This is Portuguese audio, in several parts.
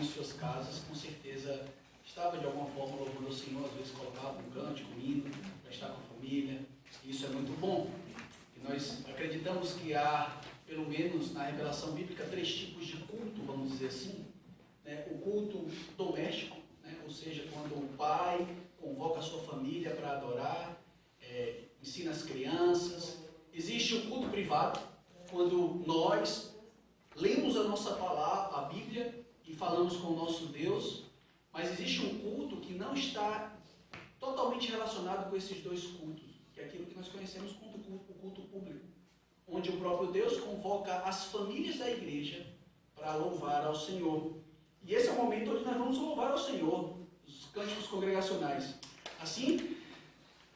em suas casas, com certeza estava de alguma forma louvando o Senhor, às vezes colocava um cântico, um hino, para estar com a família. Isso é muito bom. E nós acreditamos que há, pelo menos na revelação bíblica, 3 tipos de culto, vamos dizer assim. O culto doméstico, ou seja, quando o pai convoca a sua família para adorar, ensina as crianças. Existe o culto privado, quando nós lemos a nossa palavra, a Bíblia, e falamos com o nosso Deus, mas existe um culto que não está totalmente relacionado com esses 2 cultos, que é aquilo que nós conhecemos como o culto público, onde o próprio Deus convoca as famílias da igreja para louvar ao Senhor. E esse é o momento onde nós vamos louvar ao Senhor, os cânticos congregacionais. Assim,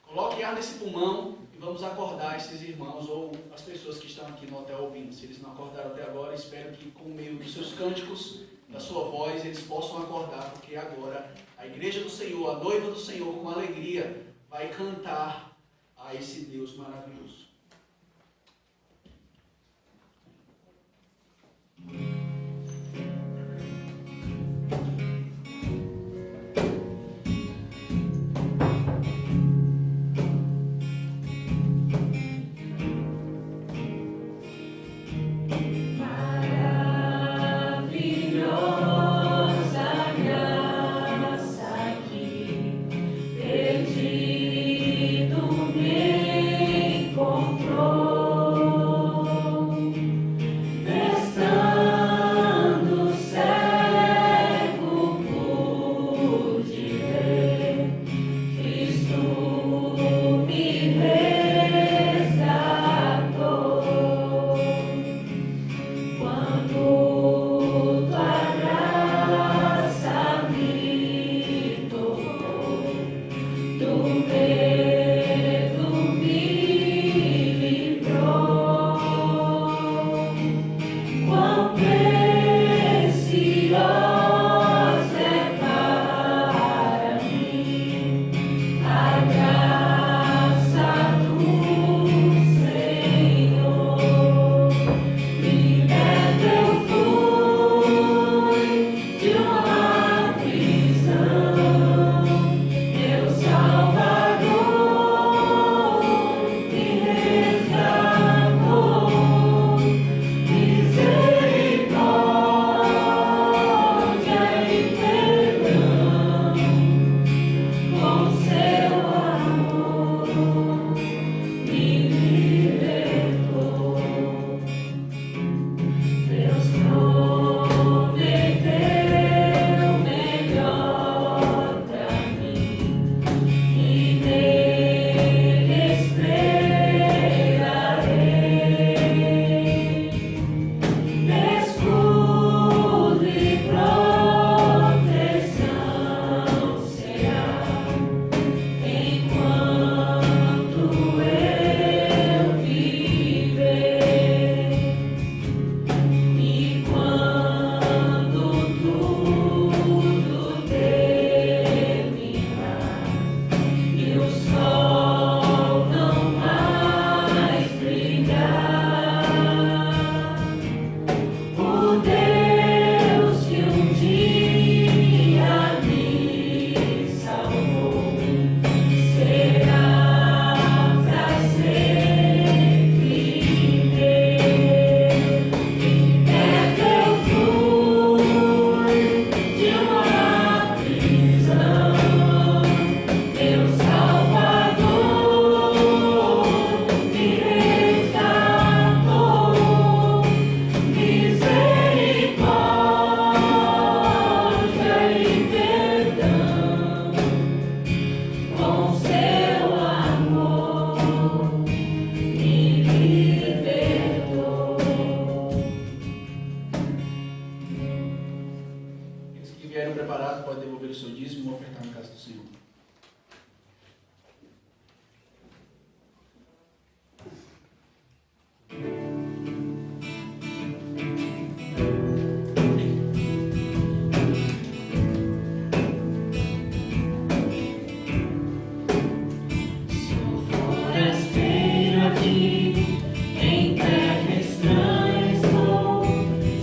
coloque ar nesse pulmão e vamos acordar esses irmãos ou as pessoas que estão aqui no hotel ouvindo. Se eles não acordaram até agora, espero que com o meio dos seus cânticos, da sua voz, eles possam acordar, porque agora a igreja do Senhor, a noiva do Senhor, com alegria, vai cantar a esse Deus maravilhoso.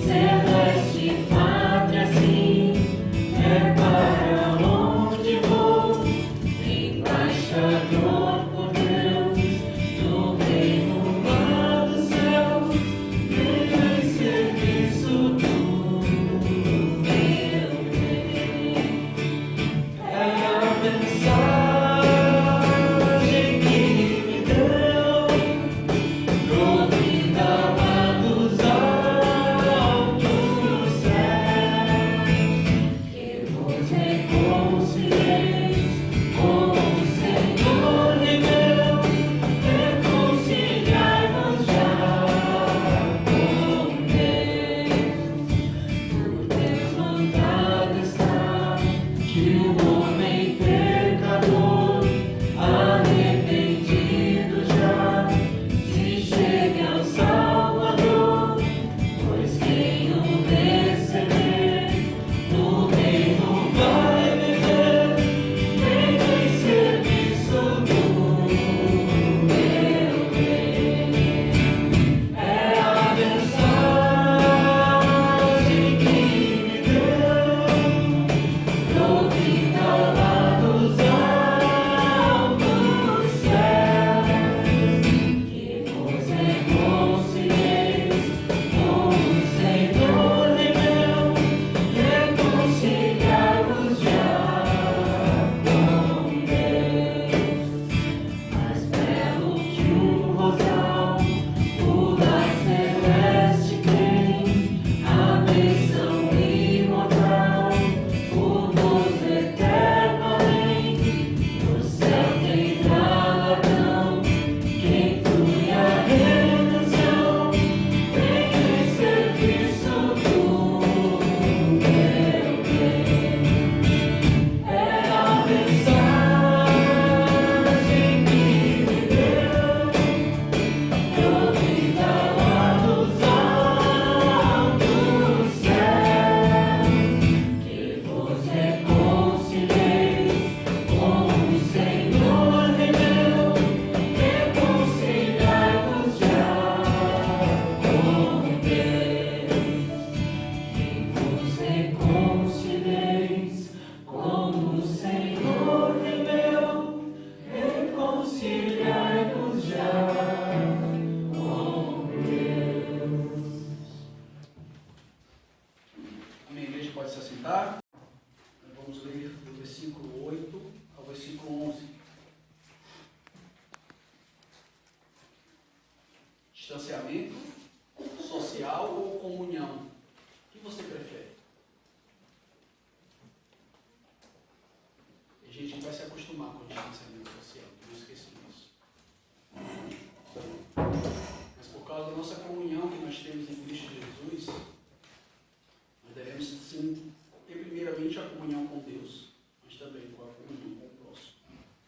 Celeste pátria, sim. Distanciamento social ou comunhão? O que você prefere? A gente vai se acostumar com o distanciamento social, não esqueça disso. Mas por causa da nossa comunhão que nós temos em Cristo Jesus, nós devemos sim ter primeiramente a comunhão com Deus, mas também com a comunhão com o próximo.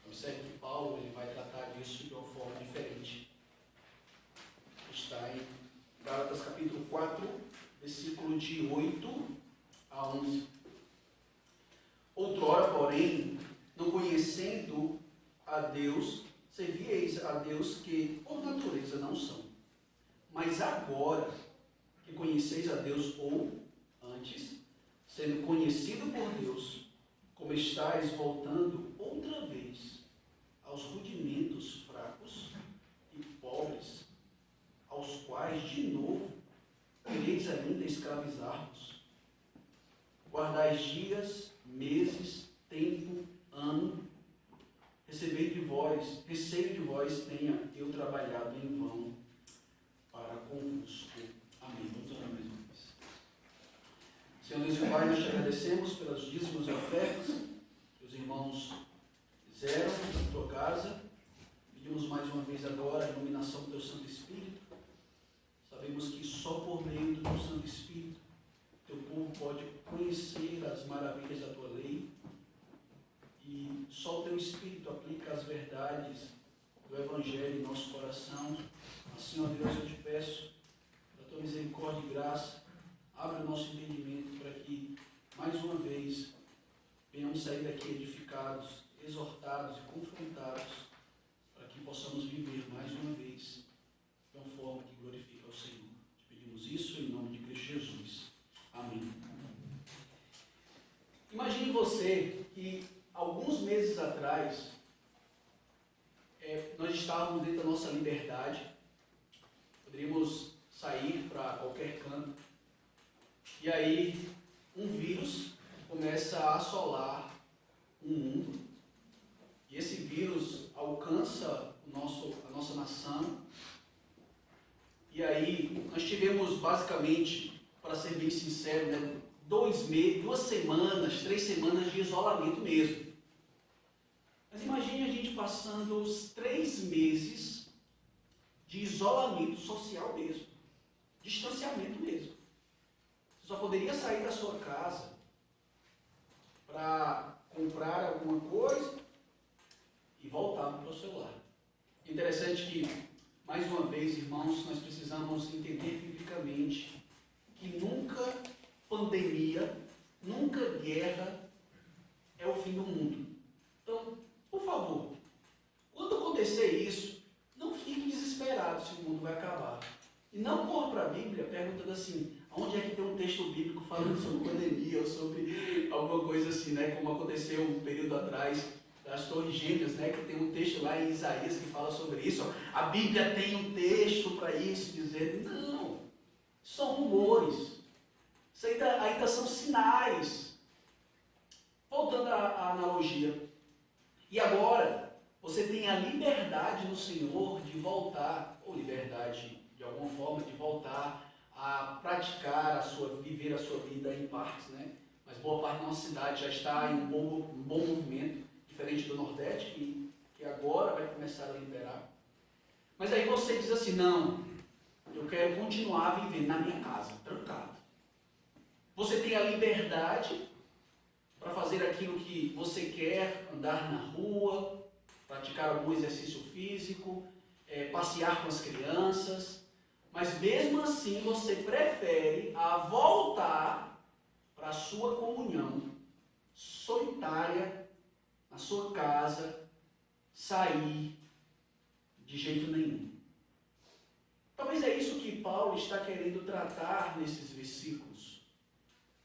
Observe que Paulo ele vai tratar disso de uma forma diferente. Está em Gálatas capítulo 4, versículo de 8 a 11. Outrora, porém, não conhecendo a Deus, servieis a Deus que por natureza não são. Mas agora que conheceis a Deus, ou antes, sendo conhecido por Deus, como estáis voltando outra vez aos rudimentos fracos e pobres, aos quais de novo quereis ainda escravizar-vos. Guardais dias, meses, tempo, ano, receio de vós tenha eu trabalhado em vão para convosco. Amém. Vamos orar mais uma vez. Senhor Deus e Pai, nós te agradecemos pelas dízimos e ofertas que os irmãos fizeram na tua casa. Pedimos mais uma vez agora a iluminação do teu Santo Espírito. Sabemos que só por meio do teu Santo Espírito teu povo pode conhecer as maravilhas da tua lei, e só o teu Espírito aplica as verdades do Evangelho em nosso coração. Assim, ó Deus, eu te peço, da tua misericórdia e graça, abre o nosso entendimento para que, mais uma vez, venhamos sair daqui edificados, exortados e confrontados, para que possamos viver mais uma vez de uma forma que glorifica ao Senhor. Te pedimos isso em nome de Cristo Jesus. Amém. Imagine você que alguns meses atrás nós estávamos dentro da nossa liberdade, poderíamos sair para qualquer canto, e aí um vírus começa a assolar o mundo, e esse vírus alcança a nossa nação, e aí nós tivemos basicamente, para ser bem sincero, né, 2 semanas, 3 semanas de isolamento mesmo. Mas imagine a gente passando os 3 meses de isolamento social mesmo, distanciamento mesmo. Você só poderia sair da sua casa para comprar alguma coisa e voltar para o seu celular. Interessante que, mais uma vez, irmãos, nós precisamos entender biblicamente que nunca pandemia, nunca guerra é o fim do mundo. Então, por favor, quando acontecer isso, não fique desesperado se o mundo vai acabar. E não corra para a Bíblia perguntando assim, onde é que tem um texto bíblico falando sobre pandemia ou sobre alguma coisa assim, né? Como aconteceu um período atrás das Torres Gêmeas, né? Que tem um texto lá em Isaías que fala sobre isso. A Bíblia tem um texto para isso, dizendo, não, são rumores. Isso ainda são sinais. Voltando à analogia. E agora, você tem a liberdade no Senhor de voltar, ou liberdade de alguma forma, de voltar a praticar, viver a sua vida em partes, né? Mas boa parte da nossa cidade já está em um bom movimento, diferente do Nordeste, que agora vai começar a liberar. Mas aí você diz assim, não, eu quero continuar vivendo na minha casa, trancado. Você tem a liberdade para fazer aquilo que você quer, andar na rua, praticar algum exercício físico, passear com as crianças, mas mesmo assim você prefere voltar para a sua comunhão solitária, na sua casa, sair de jeito nenhum. Talvez é isso que Paulo está querendo tratar nesses versículos.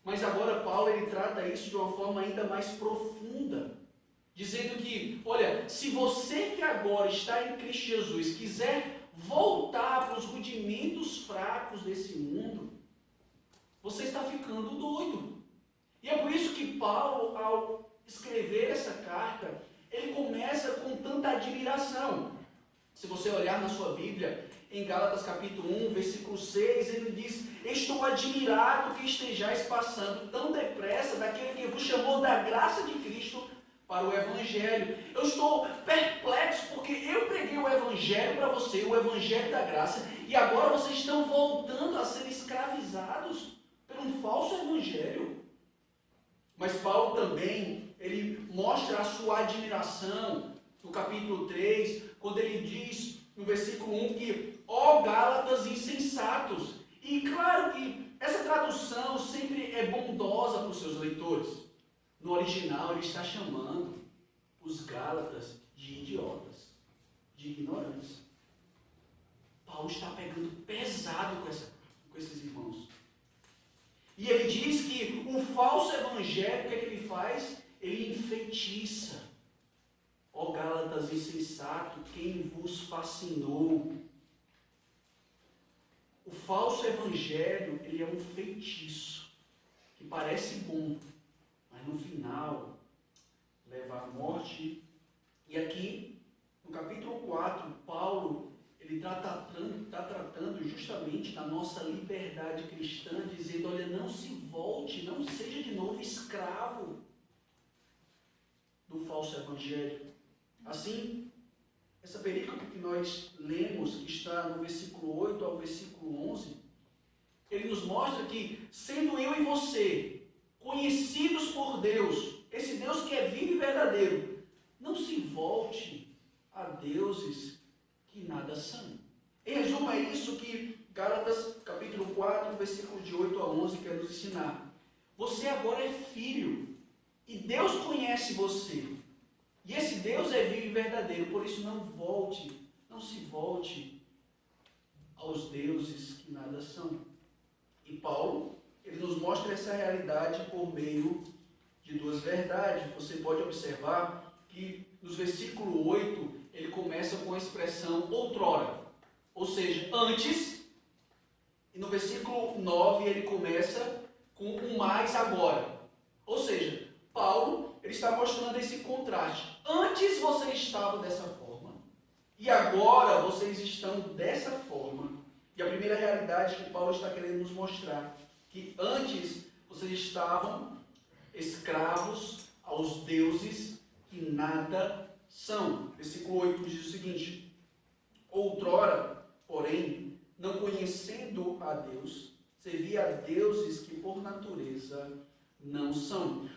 Mas agora Paulo ele trata isso de uma forma ainda mais profunda, dizendo que, olha, se você que agora está em Cristo Jesus quiser voltar para os rudimentos fracos desse mundo, você está ficando doido. E é por isso que Paulo, ao escrever essa carta, ele começa com tanta admiração. Se você olhar na sua Bíblia, em Gálatas capítulo 1, versículo 6, ele diz: estou admirado que estejais passando tão depressa daquele que vos chamou da graça de Cristo para o Evangelho. Eu estou perplexo porque eu preguei o Evangelho para você, o Evangelho da graça, e agora vocês estão voltando a ser escravizados por um falso Evangelho. Mas Paulo também, ele mostra a sua admiração no capítulo 3, quando ele diz no versículo 1 que, ó Gálatas insensatos. E claro que essa tradução sempre é bondosa para os seus leitores. No original ele está chamando os Gálatas de idiotas, de ignorantes. Paulo está pegando pesado com esses irmãos. E ele diz que o falso evangelho, o que é que ele faz? Ele enfeitiça. Ó Gálatas insensato, quem vos fascinou? O falso evangelho, ele é um feitiço, que parece bom, mas no final leva à morte. E aqui, no capítulo 4, Paulo, ele está tratando justamente da nossa liberdade cristã, dizendo: olha, não se volte, não seja de novo escravo do falso evangelho. Assim, essa perícope que nós lemos, que está no versículo 8 ao versículo 11, ele nos mostra que, sendo eu e você conhecidos por Deus, esse Deus que é vivo e verdadeiro, não se volte a deuses que nada são. Em resumo, é isso que Gálatas capítulo 4, versículo de 8 a 11 quer nos ensinar. Você agora é filho, e Deus conhece você. E esse Deus é vivo e verdadeiro, por isso não se volte aos deuses que nada são. E Paulo, ele nos mostra essa realidade por meio de duas verdades. Você pode observar que no versículo 8, ele começa com a expressão outrora, ou seja, antes, e no versículo 9 ele começa com o mais agora. Ou seja, Paulo, ele está mostrando esse contraste. Antes você estava dessa forma, e agora vocês estão dessa forma. E a primeira realidade que Paulo está querendo nos mostrar, que antes vocês estavam escravos aos deuses que nada são. Versículo 8 diz o seguinte: outrora, porém, não conhecendo a Deus, servia a deuses que por natureza não são.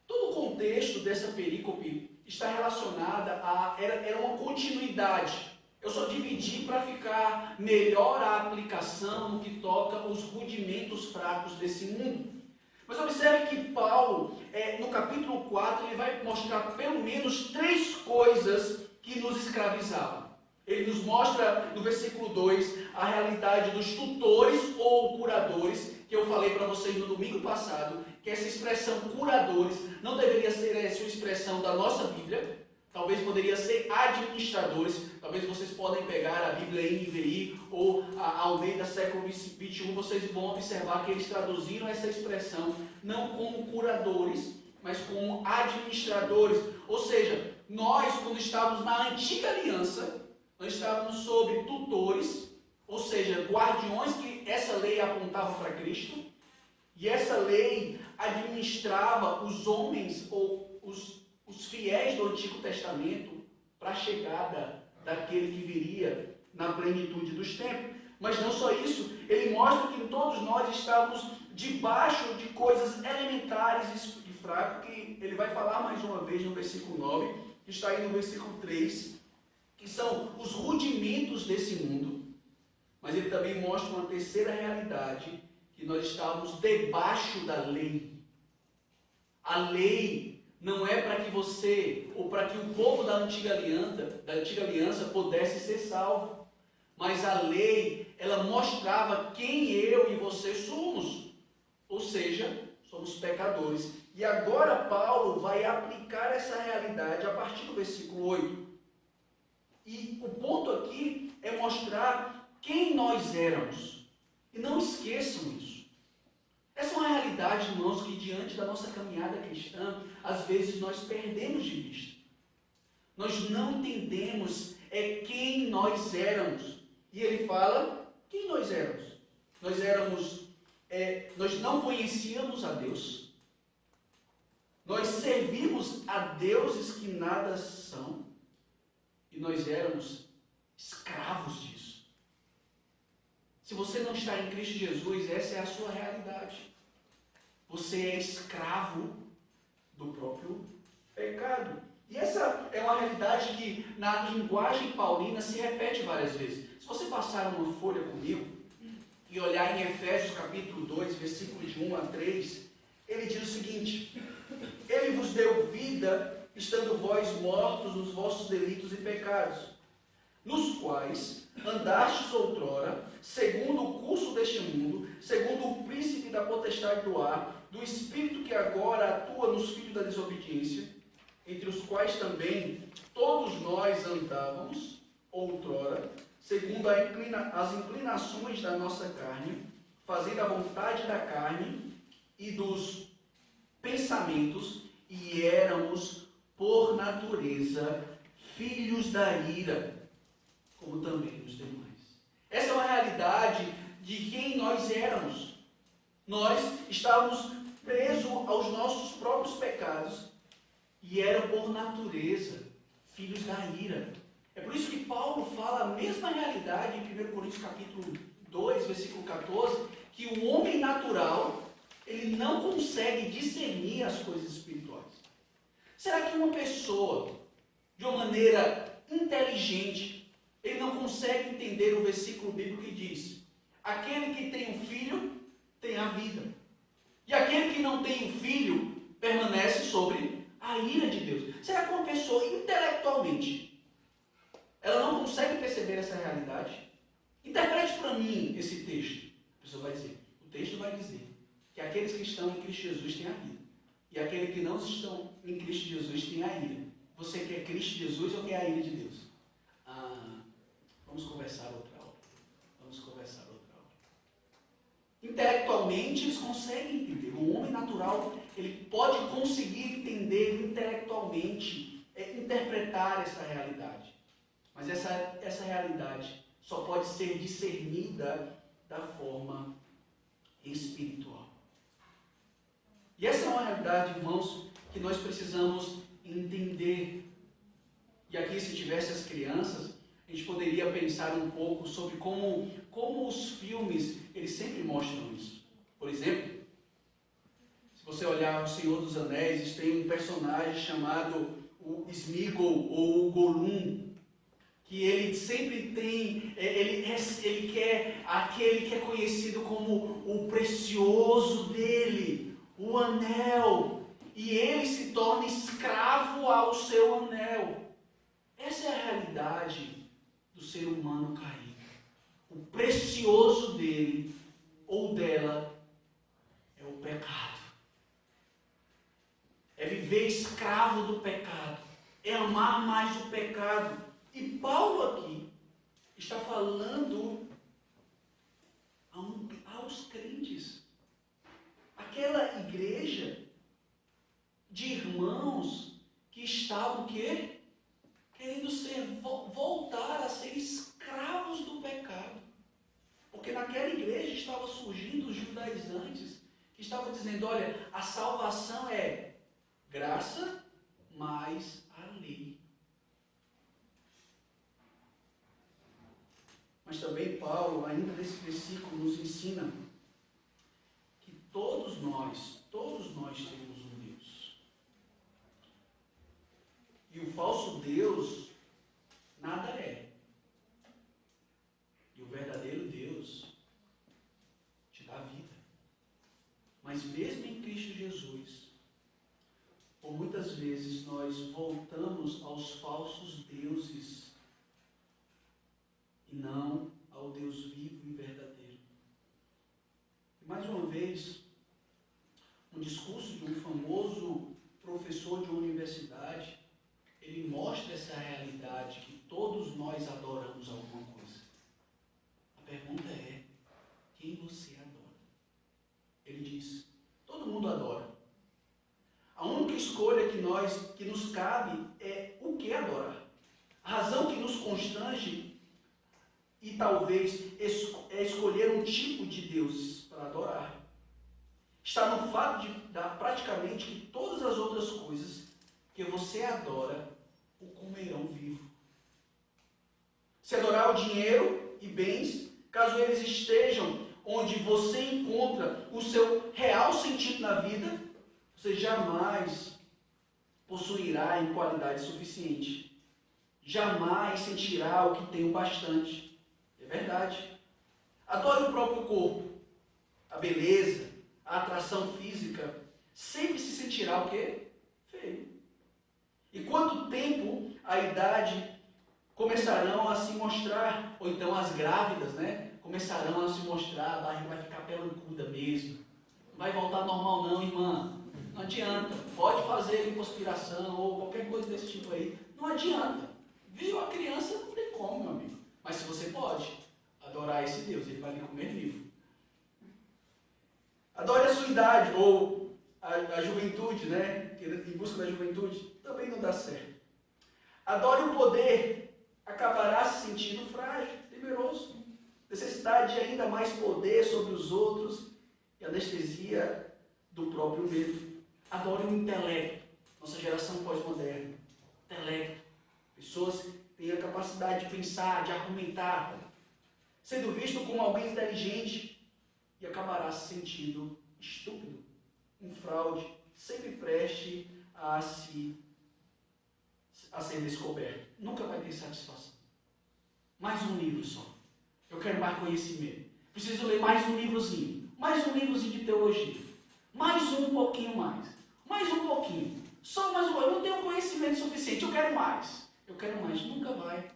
Todo o contexto dessa perícope está relacionada era uma continuidade. Eu só dividi para ficar melhor a aplicação no que toca os rudimentos fracos desse mundo. Mas observe que Paulo, no capítulo 4, ele vai mostrar pelo menos 3 coisas que nos escravizavam. Ele nos mostra no versículo 2 a realidade dos tutores ou curadores, que eu falei para vocês no domingo passado, que essa expressão curadores não deveria ser essa expressão da nossa Bíblia, talvez poderia ser administradores. Talvez vocês podem pegar a Bíblia NVI ou a Almeida século XXI, vocês vão observar que eles traduziram essa expressão não como curadores, mas como administradores. Ou seja, nós, quando estávamos na antiga aliança, nós estávamos sob tutores, ou seja, guardiões, que essa lei apontava para Cristo, e essa lei administrava os homens ou os fiéis do Antigo Testamento para a chegada daquele que viria na plenitude dos tempos. Mas não só isso, ele mostra que todos nós estávamos debaixo de coisas elementares e fracas, que ele vai falar mais uma vez no versículo 9, que está aí no versículo 3, que são os rudimentos desse mundo. Mas ele também mostra uma terceira realidade, que nós estávamos debaixo da lei. A lei não é para que você, ou para que o povo da antiga aliança pudesse ser salvo. Mas a lei, ela mostrava quem eu e você somos. Ou seja, somos pecadores. E agora Paulo vai aplicar essa realidade a partir do versículo 8. E o ponto aqui é mostrar quem nós éramos. E não esqueçam isso. Essa é uma realidade, irmãos, que diante da nossa caminhada cristã, às vezes nós perdemos de vista. Nós não entendemos é quem nós éramos. E ele fala quem nós éramos. Nós não conhecíamos a Deus. Nós servimos a deuses que nada são. E nós éramos escravos disso. Se você não está em Cristo Jesus, essa é a sua realidade. Você é escravo do próprio pecado. E essa é uma realidade que na linguagem paulina se repete várias vezes. Se você passar uma folha comigo e olhar em Efésios capítulo 2, versículos de 1 a 3, ele diz o seguinte: ele vos deu vida, estando vós mortos nos vossos delitos e pecados, nos quais andastes outrora, segundo o curso deste mundo, segundo o príncipe da potestade do ar, do espírito que agora atua nos filhos da desobediência, entre os quais também todos nós andávamos outrora, segundo as inclinações da nossa carne, fazendo a vontade da carne e dos pensamentos, e éramos, por natureza, filhos da ira, como também os demais. Essa é uma realidade de quem nós éramos. Nós estávamos presos aos nossos próprios pecados e eram, por natureza, filhos da ira. É por isso que Paulo fala a mesma realidade em 1 Coríntios capítulo 2, versículo 14, que o homem natural, ele não consegue discernir as coisas espirituais. Será que uma pessoa, de uma maneira inteligente, ele não consegue entender o versículo bíblico que diz: aquele que tem um filho tem a vida, e aquele que não tem um filho permanece sobre a ira de Deus? Será que uma pessoa intelectualmente ela não consegue perceber essa realidade? Interprete para mim esse texto. A pessoa vai dizer, o texto vai dizer que aqueles que estão em Cristo Jesus têm a vida, e aqueles que não estão em Cristo Jesus têm a ira. Você quer Cristo Jesus ou quer a ira de Deus? Vamos conversar outra hora. Intelectualmente eles conseguem entender. O homem natural, ele pode conseguir entender intelectualmente, interpretar essa realidade. Mas essa realidade só pode ser discernida da forma espiritual. E essa é uma realidade, irmãos, que nós precisamos entender. E aqui, se tivesse as crianças, a gente poderia pensar um pouco sobre como os filmes, eles sempre mostram isso. Por exemplo, se você olhar O Senhor dos Anéis, tem um personagem chamado o Sméagol ou o Gollum, que ele sempre tem, ele quer aquele que é conhecido como o precioso dele, o anel, e ele se torna escravo ao seu anel. Essa é a realidade do ser humano caído. O precioso dele ou dela é o pecado. É viver escravo do pecado. É amar mais o pecado. E Paulo aqui está falando aos crentes. Aquela igreja de irmãos que estavam o quê? Querendo voltar a ser escravos do pecado. Porque naquela igreja estava surgindo os judaizantes, que estavam dizendo, olha, a salvação é graça mais a lei. Mas também Paulo, ainda nesse versículo, nos ensina que todos nós temos um Deus. E o falso Deus nada é. E o verdadeiro Deus te dá vida. Mas mesmo em Cristo Jesus, por muitas vezes nós voltamos aos falsos deuses e não ao Deus vivo e verdadeiro. E mais uma vez, um discurso de um famoso professor de uma universidade, ele mostra essa realidade que todos nós adoramos alguma coisa. A pergunta é, quem você adora? Ele diz, todo mundo adora. A única escolha que nos cabe é o que adorar. A razão que nos constrange e talvez escolher um tipo de Deus para adorar. Está no fato de dar praticamente que todas as outras coisas que você adora o comerão vivo. Se adorar o dinheiro e bens, caso eles estejam onde você encontra o seu real sentido na vida, você jamais possuirá em qualidade suficiente. Jamais sentirá o que tem o bastante. É verdade. Adore o próprio corpo, a beleza, a atração física, sempre se sentirá o quê? Feio. E quanto tempo a idade começarão a se mostrar, ou então as grávidas, né? Começarão a se mostrar, a barriga vai ficar pelancuda mesmo. Não vai voltar normal não, irmã. Não adianta. Pode fazer lipoaspiração ou qualquer coisa desse tipo aí. Não adianta. Viu a criança, não tem como, meu amigo. Mas se você pode adorar esse Deus, ele vai lhe comer vivo. Adore a sua idade, ou a juventude, né? Em busca da juventude, também não dá certo. Adore o poder, acabará se sentindo frágil, temeroso. Necessidade de ainda mais poder sobre os outros e anestesia do próprio medo. Adore o intelecto, nossa geração pós-moderna. Intelecto. Pessoas que têm a capacidade de pensar, de argumentar, sendo visto como alguém inteligente, e acabará se sentindo estúpido, um fraude, sempre preste a ser descoberto. Nunca vai ter satisfação. Mais um livro só. Eu quero mais conhecimento. Preciso ler mais um livrozinho. Mais um livrozinho de teologia. Mais um pouquinho mais. Mais um pouquinho. Só mais um. Eu não tenho conhecimento suficiente. Eu quero mais. Eu quero mais. Nunca vai.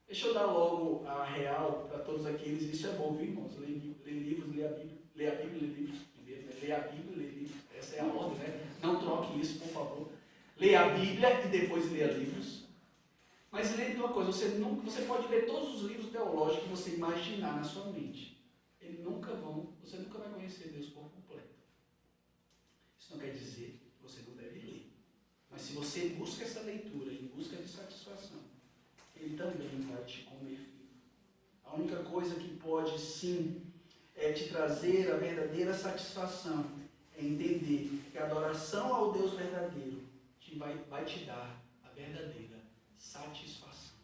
Deixa eu dar logo a real para todos aqueles. Isso é bom, viu, irmãos? Ler livros, ler a Bíblia. Ler a Bíblia, ler livros. Ler a Bíblia, ler livros. Essa é a ordem, né? Não troque isso, por favor. Leia a Bíblia e depois leia livros. Mas lembre de uma coisa, você pode ler todos os livros teológicos que você imaginar na sua mente. Você nunca vai conhecer Deus por completo. Isso não quer dizer que você não deve ler. Mas se você busca essa leitura em busca de satisfação, Ele também vai te comer vivo. A única coisa que pode sim te trazer a verdadeira satisfação é entender que a adoração ao Deus verdadeiro vai te dar a verdadeira satisfação.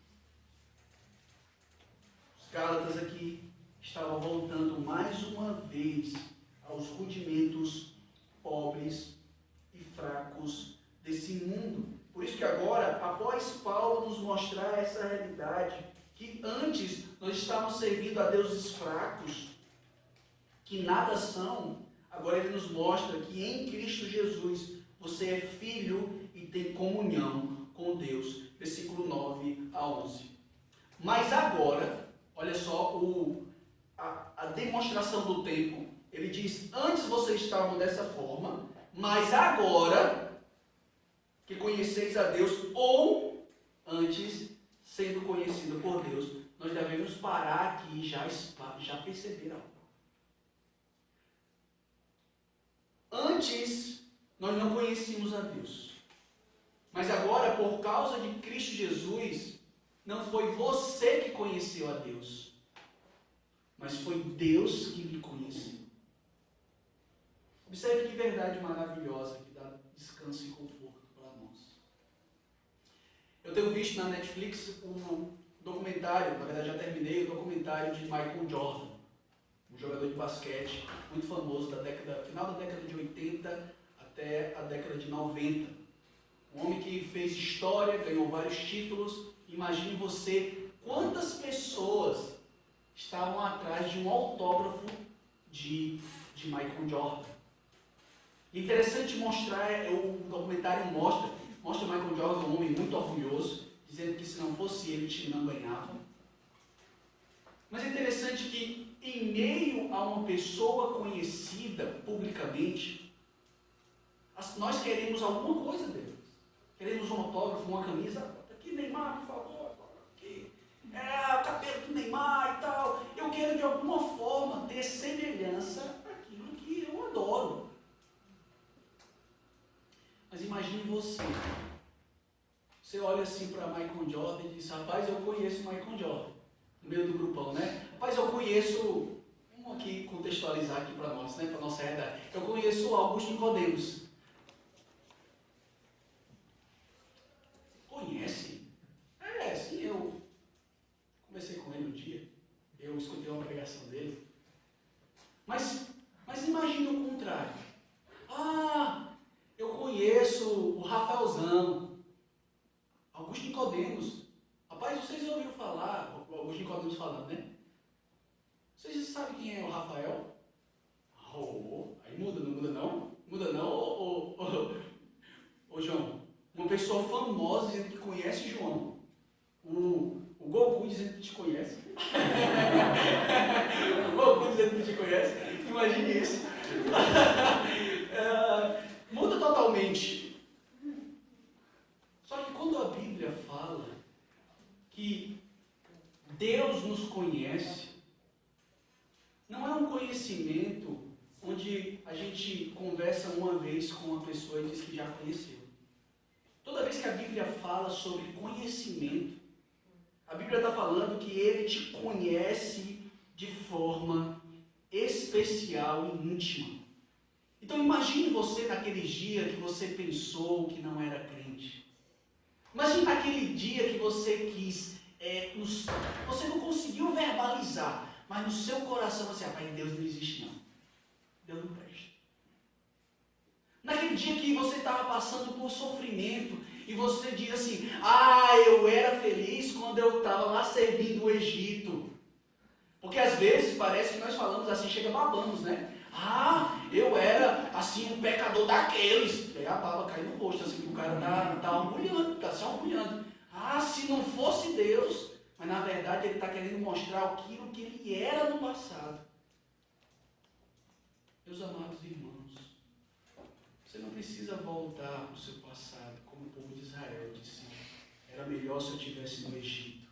Os Gálatas aqui estavam voltando mais uma vez aos rudimentos pobres e fracos desse mundo. Por isso que agora, após Paulo nos mostrar essa realidade, que antes nós estávamos servindo a deuses fracos, que nada são, agora ele nos mostra que em Cristo Jesus você é filho e tem comunhão com Deus. Versículo 9 a 11. Mas agora, olha só a demonstração do tempo. Ele diz, antes vocês estavam dessa forma, mas agora que conheceis a Deus, ou antes sendo conhecido por Deus, nós devemos parar aqui e já perceber algo. Antes, nós não conhecíamos a Deus. Mas agora, por causa de Cristo Jesus, não foi você que conheceu a Deus, mas foi Deus que lhe conheceu. Observe que verdade maravilhosa que dá descanso e conforto para nós. Eu tenho visto na Netflix um documentário, na verdade já terminei, o documentário de Michael Jordan, um jogador de basquete muito famoso final da década de 80 até a década de 90. Um homem que fez história, ganhou vários títulos. Imagine você quantas pessoas estavam atrás de um autógrafo de Michael Jordan. Interessante mostrar, o documentário mostra Michael Jordan, um homem muito orgulhoso, dizendo que se não fosse ele, o time não ganhava. Mas é interessante que em meio a uma pessoa conhecida publicamente, nós queremos alguma coisa dele. Queremos um autógrafo, uma camisa. Aqui, Neymar, por favor. Aqui. O cabelo do Neymar e tal. Eu quero de alguma forma ter semelhança àquilo que eu adoro. Mas imagine você. Você olha assim para Michael Jordan e diz, rapaz, eu conheço Michael Jordan. no meio do grupão, né? Rapaz, eu conheço, vamos aqui contextualizar aqui para nós, né? Para nossa realidade. Eu conheço Augusto Nicodemos. Conhece? Sim, eu conversei com ele um dia, eu escutei uma pregação dele. Mas imagine o contrário. Eu conheço o Rafaelzão, Augusto Nicodemos. Rapaz, vocês já ouviram falar, o Augusto Nicodemos falando, né? Vocês sabem quem é o Rafael? Aí muda, não muda não? Muda não, ô João? Uma pessoa famosa dizendo que conhece João. O Goku dizendo que te conhece. O Goku dizendo que te conhece. Imagine isso. Muda totalmente. Só que quando a Bíblia fala que Deus nos conhece, não é um conhecimento onde a gente conversa uma vez com uma pessoa e diz que já conheceu. Toda vez que a Bíblia fala sobre conhecimento, a Bíblia está falando que Ele te conhece de forma especial e íntima. Então imagine você naquele dia que você pensou que não era crente. Imagine naquele dia que você quis, você não conseguiu verbalizar, mas no seu coração você, rapaz, Deus não existe não. Deus não presta. Naquele dia que você estava passando por sofrimento e você diz assim, eu era feliz quando eu estava lá servindo o Egito. Porque às vezes parece que nós falamos assim, chega babamos, né? Eu era assim um pecador daqueles. E aí a baba cai no rosto, assim, que o cara tá orgulhando, tá se orgulhando. Se não fosse Deus, mas na verdade ele está querendo mostrar aquilo que ele era no passado. Meus amados irmãos, você não precisa voltar para o seu passado, como o povo de Israel disse. Era melhor se eu estivesse no Egito.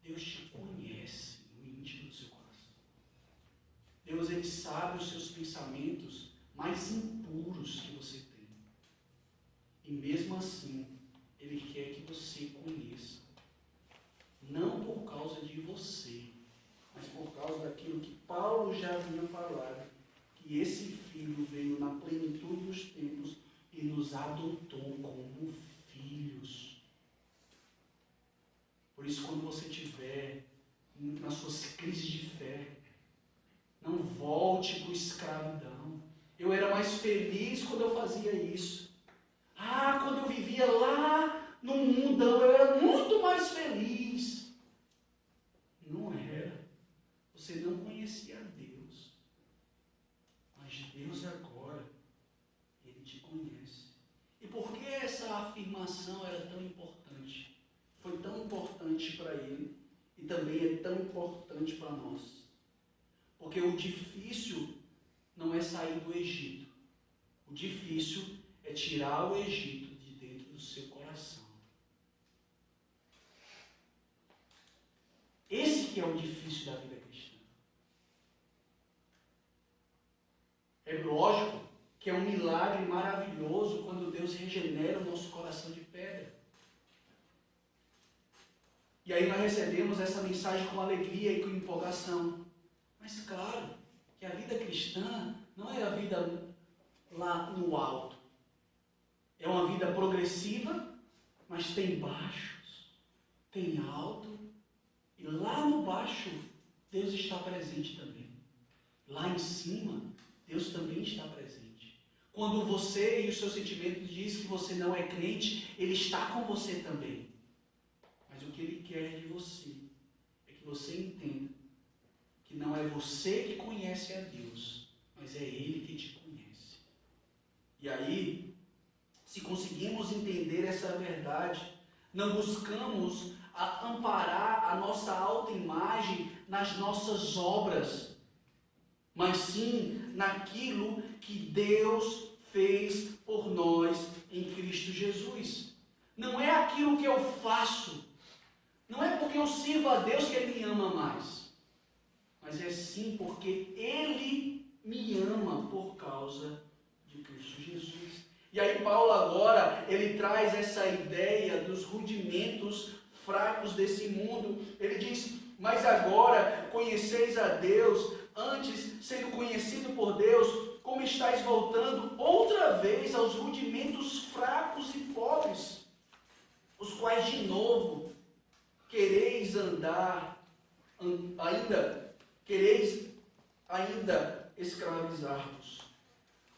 Deus te conhece no íntimo do seu coração. Deus, Ele sabe os seus pensamentos mais impuros que você tem. E mesmo assim, Ele quer que você conheça. Não por causa de você, mas por causa daquilo que Paulo já havia falado. Que esse Filho veio na plenitude dos tempos e nos adotou como filhos. Por isso, quando você estiver nas suas crises de fé, não volte para a escravidão. Eu era mais feliz quando eu fazia isso. Quando eu vivia lá no mundão, eu era muito mais feliz. Não era. Você não conhecia Deus. Mas Deus agora, Ele te conhece. E por que essa afirmação era tão importante? Foi tão importante para Ele e também é tão importante para nós. Porque o difícil não é sair do Egito. O difícil é tirar o Egito de dentro do seu coração. Esse que é o difícil da vida cristã. É lógico que é um milagre maravilhoso quando Deus regenera o nosso coração de pedra. E aí nós recebemos essa mensagem com alegria e com empolgação. Mas claro que a vida cristã não é a vida lá no alto. É uma vida progressiva, mas tem baixos, tem alto. E lá no baixo, Deus está presente também. Lá em cima, Deus também está presente. Quando você e os seus sentimentos dizem que você não é crente, Ele está com você também. Mas o que Ele quer de você é que você entenda que não é você que conhece a Deus, mas é Ele que te conhece. E aí, se conseguimos entender essa verdade, não buscamos amparar a nossa autoimagem nas nossas obras, mas sim naquilo que Deus fez por nós em Cristo Jesus. Não é aquilo que eu faço, não é porque eu sirvo a Deus que Ele me ama mais, mas é sim porque Ele me ama por causa de Cristo Jesus. E aí Paulo agora, ele traz essa ideia dos rudimentos fracos desse mundo. Ele diz: mas agora conheceis a Deus, antes sendo conhecido por Deus, como estáis voltando outra vez aos rudimentos fracos e pobres, os quais de novo quereis ainda escravizar-vos.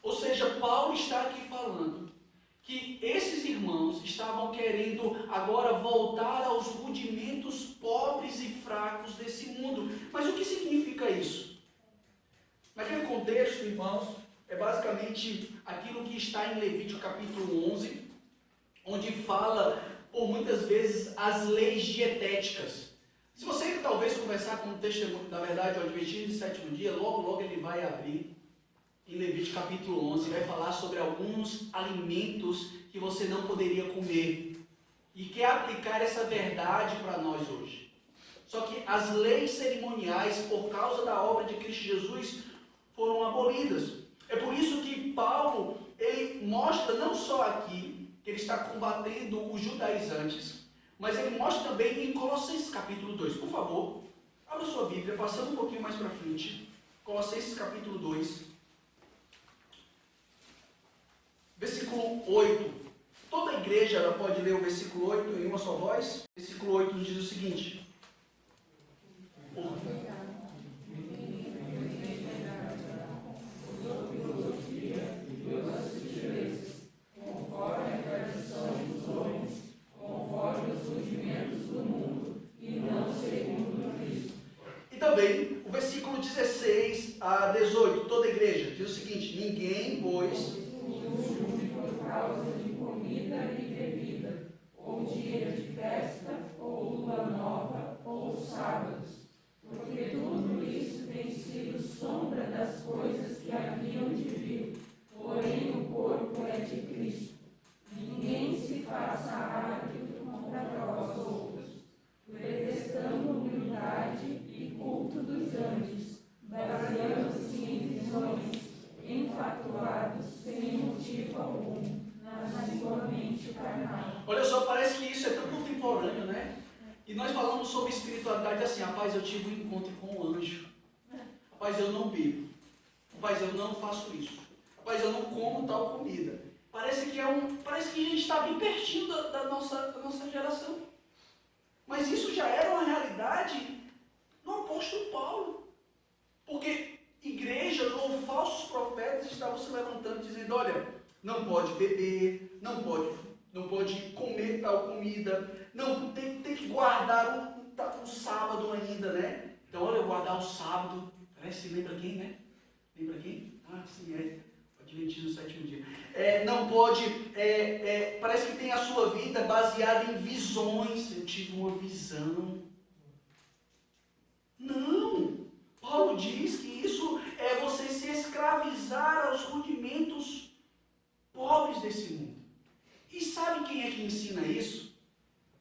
Ou seja, Paulo está aqui falando que esses irmãos estavam querendo agora voltar aos rudimentos pobres e fracos desse mundo. Mas o que significa isso? Naquele contexto, irmãos, é basicamente aquilo que está em Levítico capítulo 11, onde fala, por muitas vezes, as leis dietéticas. Se você talvez conversar com o testemunho da verdade, o Adventismo de Sétimo Dia, logo ele vai abrir em Levítico capítulo 11, vai falar sobre alguns alimentos que você não poderia comer. E quer aplicar essa verdade para nós hoje. Só que as leis cerimoniais, por causa da obra de Cristo Jesus, foram abolidas. É por isso que Paulo, ele mostra não só aqui, que ele está combatendo os judaizantes, mas ele mostra também em Colossenses capítulo 2. Por favor, abra sua Bíblia, passando um pouquinho mais para frente. Colossenses capítulo 2. Versículo 8. Toda a igreja ela pode ler o versículo 8 em uma só voz. Versículo 8 nos diz o seguinte. E também o versículo 16 a 18. Toda a igreja diz o seguinte: ninguém, pois, por causa de comida e bebida, ou dia de festa, ou lua nova, ou sábados, porque tudo isso tem sido sombra das coisas que haviam de vir, porém o corpo é de Cristo. Ninguém se faça árbitro contra vós outros, detestando humildade e culto dos anjos, baseando-se em visões, enfatuados, sem motivo algum, na sua mente carnal. Olha só, parece que isso é tão contemporâneo, né? E nós falamos sobre espiritualidade assim: rapaz, eu tive um encontro com um anjo. Rapaz, eu não bebo. Rapaz, eu não faço isso. Rapaz, eu não como tal comida. Parece que a gente está bem pertinho da nossa geração. Mas isso já era uma realidade no apóstolo Paulo. Porque igrejas ou falsos profetas estavam se levantando dizendo: olha, não pode beber, não pode comer tal comida, não tem que guardar o sábado ainda, né? Então, olha, guardar o sábado, parece, lembra quem, né? Lembra quem? Ah, sim, é o Adventismo do Sétimo Dia. Não pode, parece que tem a sua vida baseada em visões. Eu tive uma visão. Não! Paulo diz que isso é você se escravizar aos rudimentos pobres desse mundo. E sabe quem é que ensina isso?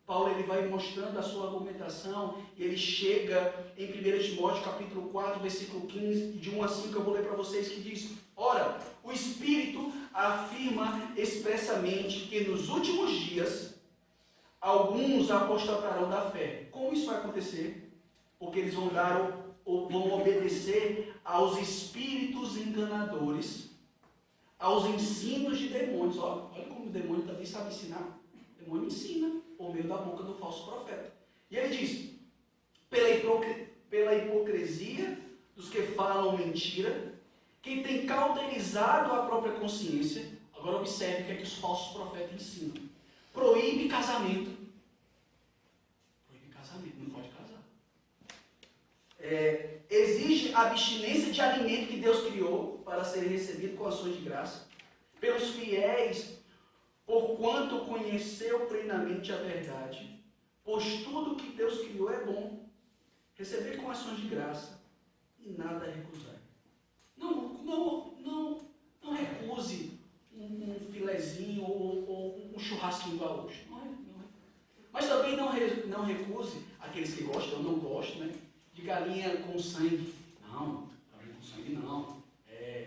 Paulo ele vai mostrando a sua argumentação e ele chega em 1 Timóteo capítulo 4, versículo 15, de 1 a 5, eu vou ler para vocês, que diz: ora, o Espírito afirma expressamente que nos últimos dias alguns apostatarão da fé. Como isso vai acontecer? Porque eles vão obedecer aos espíritos enganadores, aos ensinos de demônios. Olha como o demônio também sabe ensinar. O demônio ensina por meio da boca do falso profeta. E ele diz: pela hipocrisia dos que falam mentira, quem tem cauterizado a própria consciência. Agora observe o que é que os falsos profetas ensinam: proíbe casamento. Proíbe casamento, não pode casar. Exige abstinência de alimento que Deus criou para ser recebido com ações de graça pelos fiéis, porquanto conheceu plenamente a verdade, pois tudo que Deus criou é bom. Receber com ações de graça e nada recusar. Não recuse um filezinho ou um churrasquinho gaúcho. Não é. Mas também não recuse aqueles que gostam, eu não gosto, né? De galinha com sangue. Não, galinha com sangue não.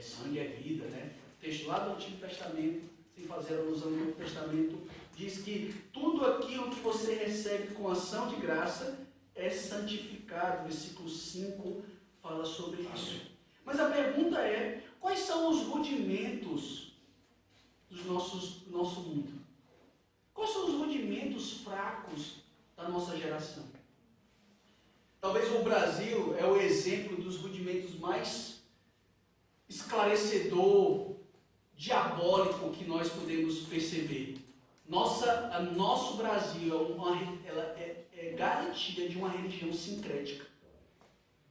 Sangue é vida, né? Texto lá do Antigo Testamento, sem fazer alusão no Novo Testamento, diz que tudo aquilo que você recebe com ação de graça é santificado. Versículo 5 fala sobre isso. Mas a pergunta é, quais são os rudimentos do nosso mundo? Quais são os rudimentos fracos da nossa geração? Talvez o Brasil é o exemplo dos rudimentos mais esclarecedor, diabólico que nós podemos perceber. Nosso Brasil é garantia de uma religião sincrética.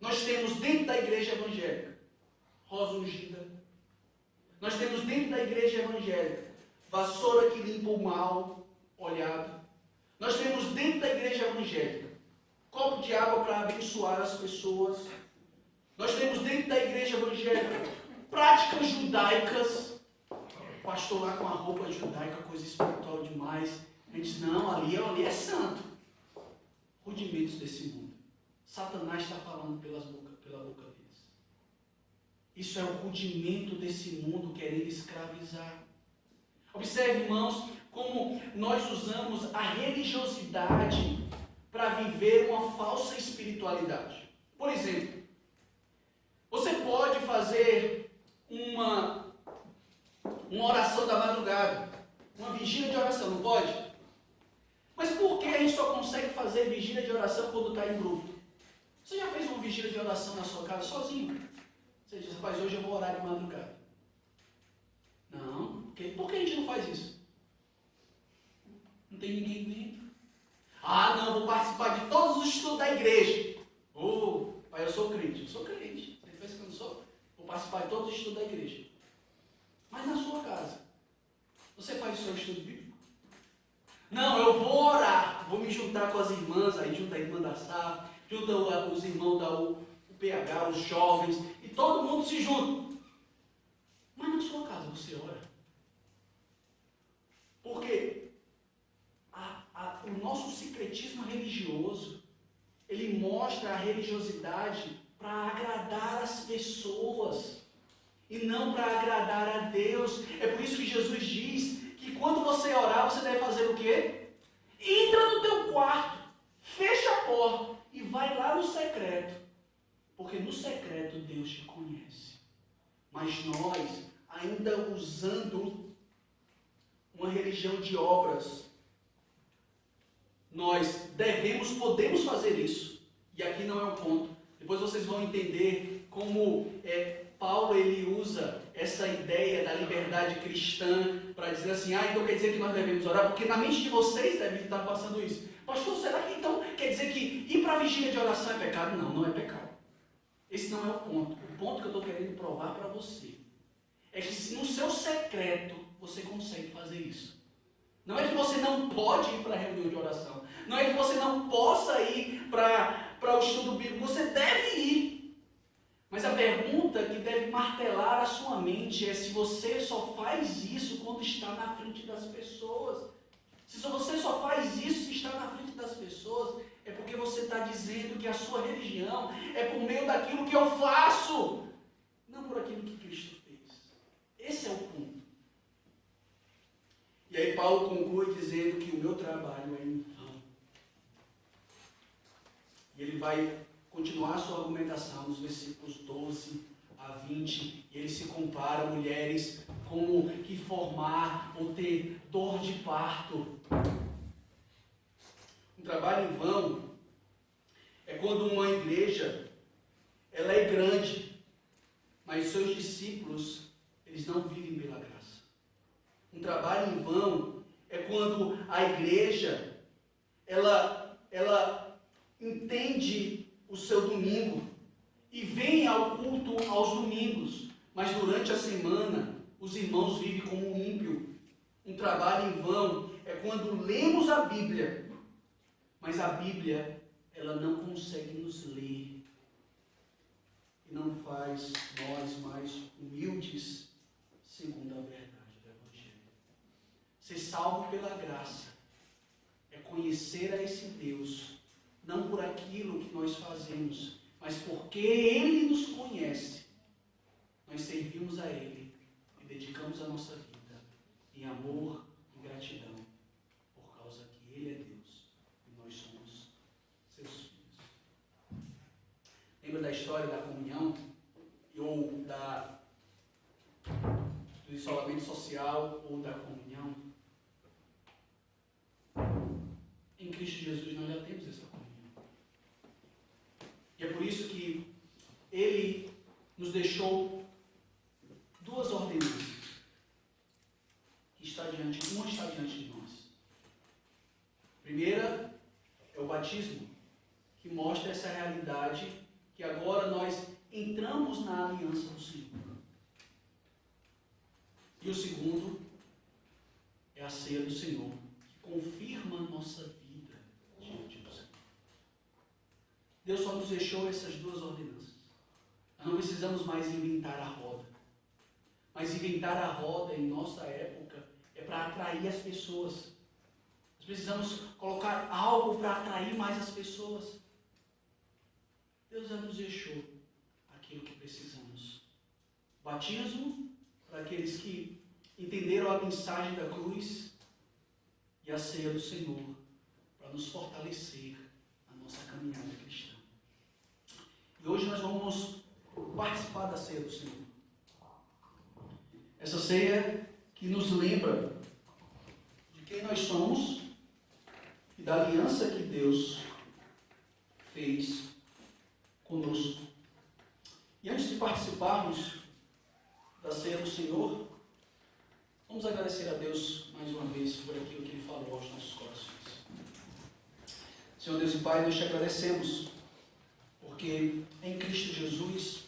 Nós temos dentro da igreja evangélica rosa ungida. Nós temos dentro da igreja evangélica vassoura que limpa o mal olhado. Nós temos dentro da igreja evangélica copo de água para abençoar as pessoas. Nós temos dentro da igreja evangélica práticas judaicas. O pastor lá com a roupa judaica, coisa espiritual demais. A gente diz, não, ali é santo. Rudimentos desse mundo. Satanás está falando pela boca deles. Isso é o rudimento desse mundo querendo escravizar. Observe, irmãos, como nós usamos a religiosidade para viver uma falsa espiritualidade. Por exemplo, você pode fazer uma oração da madrugada, uma vigília de oração, não pode? Mas por que a gente só consegue fazer vigília de oração quando está em grupo? Você já fez uma vigília de oração na sua casa sozinho? Você diz, rapaz, hoje eu vou orar de madrugada. Não, por que a gente não faz isso? Não tem ninguém vendo. Ah, não, vou participar de todos os estudos da igreja. Pai, eu sou crente. Você pensa que eu não sou? Vou participar de todos os estudos da igreja. Mas na sua casa, você faz o seu estudo bíblico? Não, eu vou orar. Vou me juntar com as irmãs, aí junta a irmã da SAF, junta os irmãos da UPH, os jovens, e todo mundo se junta. Mas na sua casa você ora? Porque o nosso secretismo religioso, ele mostra a religiosidade para agradar as pessoas e não para agradar a Deus. É por isso que Jesus diz que quando você orar, você deve fazer o quê? Entra no teu quarto, fecha a porta e vai lá no secreto, porque no secreto Deus te conhece. Mas nós, ainda usando uma religião de obras, nós podemos fazer isso, e aqui não é o ponto. Depois vocês vão entender como Paulo ele usa essa ideia da liberdade cristã para dizer assim, então quer dizer que nós devemos orar, porque na mente de vocês deve estar passando isso. Pastor, será que então quer dizer que ir para a vigília de oração é pecado? Não, não é pecado. Esse não é o ponto. O ponto que eu estou querendo provar para você é que se no seu secreto você consegue fazer isso. Não é que você não pode ir para a reunião de oração. Não é que você não possa ir para o estudo bíblico. Você deve ir. Mas a pergunta que deve martelar a sua mente é se você só faz isso quando está na frente das pessoas. Se você só faz isso se está na frente das pessoas, é porque você está dizendo que a sua religião é por meio daquilo que eu faço, não por aquilo que Cristo fez. Esse é o ponto. E aí Paulo conclui dizendo que o meu trabalho é em vão. E ele vai continuar a sua argumentação nos versículos 12 a 20. E ele se compara a mulheres como que formar ou ter dor de parto. Um trabalho em vão é quando uma igreja ela é grande, mas seus discípulos eles não vivem pela graça. Um trabalho em vão é quando a igreja ela entende o seu domingo e vem ao culto aos domingos, mas durante a semana os irmãos vivem como um ímpio. Um trabalho em vão é quando lemos a Bíblia, mas a Bíblia ela não consegue nos ler e não faz nós mais humildes segundo a verdade. Ser salvo pela graça é conhecer a esse Deus, não por aquilo que nós fazemos, mas porque Ele nos conhece. Nós servimos a Ele e dedicamos a nossa vida em amor e gratidão. Lembra da história da comunhão? Ou do isolamento social ou da comunhão? Em Cristo Jesus nós já temos essa comunhão. E é por isso que Ele nos deixou duas ordenanças. Uma está diante de nós. A primeira é o batismo, que mostra essa realidade que agora nós entramos na aliança do Senhor. E o segundo é a ceia do Senhor, que confirma a nossa vida diante do Senhor. Deus só nos deixou essas duas ordenanças. Nós não precisamos mais inventar a roda. Mas inventar a roda em nossa época é para atrair as pessoas. Nós precisamos colocar algo para atrair mais as pessoas. Deus já nos deixou aquilo que precisamos. Batismo para aqueles que entenderam a mensagem da cruz e a ceia do Senhor para nos fortalecer na nossa caminhada cristã. E hoje nós vamos participar da ceia do Senhor. Essa ceia que nos lembra de quem nós somos e da aliança que Deus fez conosco. E antes de participarmos da ceia do Senhor, vamos agradecer a Deus mais uma vez por aquilo que Ele falou aos nossos corações. Senhor Deus e Pai, nós te agradecemos, porque em Cristo Jesus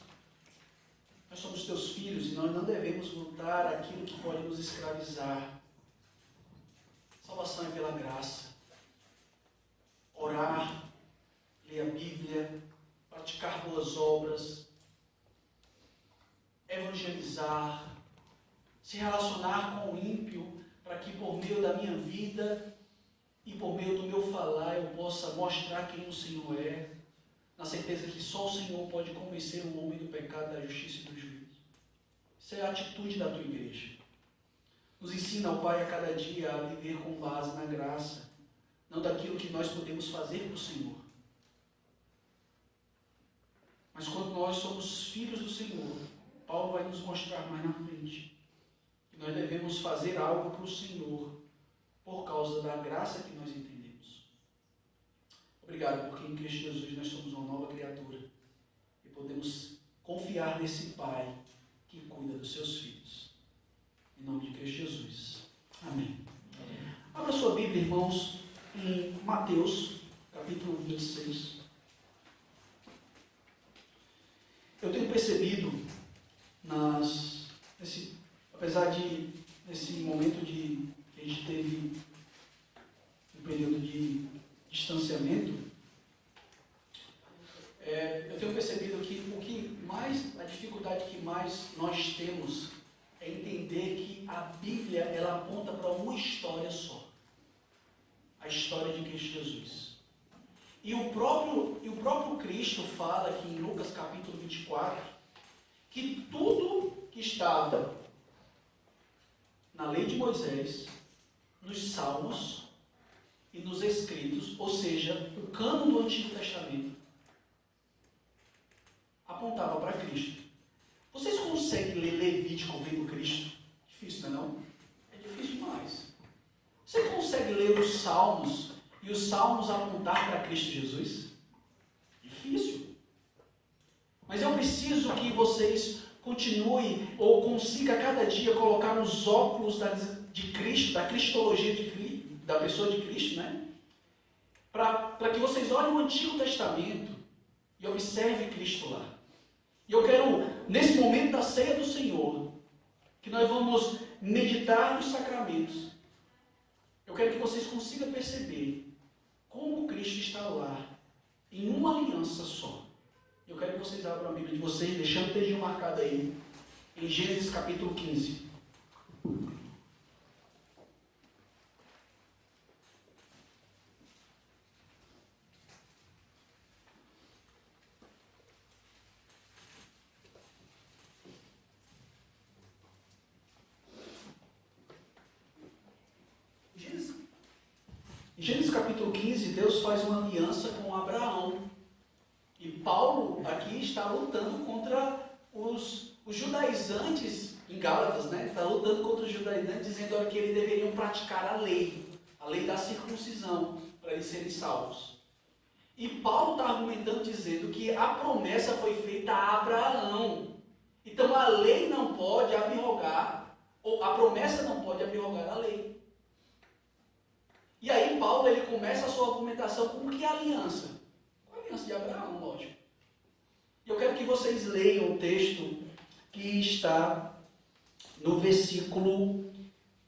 nós somos teus filhos e nós não devemos lutar aquilo que pode nos escravizar. Salvação é pela graça. Orar, ler a Bíblia, praticar boas obras, evangelizar, se relacionar com o ímpio, para que por meio da minha vida e por meio do meu falar eu possa mostrar quem o Senhor é, na certeza que só o Senhor pode convencer o homem do pecado, da justiça e do juízo. Isso é a atitude da tua igreja. Nos ensina, ó Pai, a cada dia a viver com base na graça, não daquilo que nós podemos fazer para o Senhor. Mas quando nós somos filhos do Senhor, Paulo vai nos mostrar mais na frente que nós devemos fazer algo para o Senhor por causa da graça que nós entendemos. Obrigado, porque em Cristo Jesus nós somos uma nova criatura e podemos confiar nesse Pai que cuida dos seus filhos. Em nome de Cristo Jesus. Amém. Abra sua Bíblia, irmãos, em Mateus, capítulo 26. Eu tenho percebido, apesar de nesse momento que a gente teve um período de distanciamento, eu tenho percebido que a dificuldade que mais nós temos é entender que a Bíblia ela aponta para uma história só, a história de Cristo Jesus. E o próprio Cristo fala aqui em Lucas capítulo 24 que tudo que estava na lei de Moisés, nos Salmos e nos Escritos, ou seja, o cânon do Antigo Testamento, apontava para Cristo. Vocês conseguem ler Levítico vendo Cristo? Difícil, não é não? É difícil demais. Você consegue ler os Salmos e os Salmos apontar para Cristo Jesus? Difícil. Mas eu preciso que vocês continuem ou consigam cada dia colocar nos óculos de Cristo, da cristologia de Cristo, da pessoa de Cristo, né? Para que vocês olhem o Antigo Testamento e observem Cristo lá. E eu quero, nesse momento da ceia do Senhor, que nós vamos meditar nos sacramentos, eu quero que vocês consigam perceber como Cristo está lá, em uma aliança só. Eu quero que vocês abram a Bíblia de vocês, deixando o texto marcado aí, em Gênesis capítulo 15. Em Gênesis capítulo 15, Deus faz uma aliança com Abraão. E Paulo Paulo aqui está lutando contra os judaizantes em Gálatas, né? Está lutando contra os judaizantes, dizendo olha, que eles deveriam praticar a lei da circuncisão, para eles serem salvos. E Paulo está argumentando, dizendo que a promessa foi feita a Abraão. Então a lei não pode abrogar, ou a promessa não pode abrogar a lei. E aí Paulo ele começa a sua argumentação com que aliança? Com a aliança de Abraão, lógico. E eu quero que vocês leiam o texto que está no versículo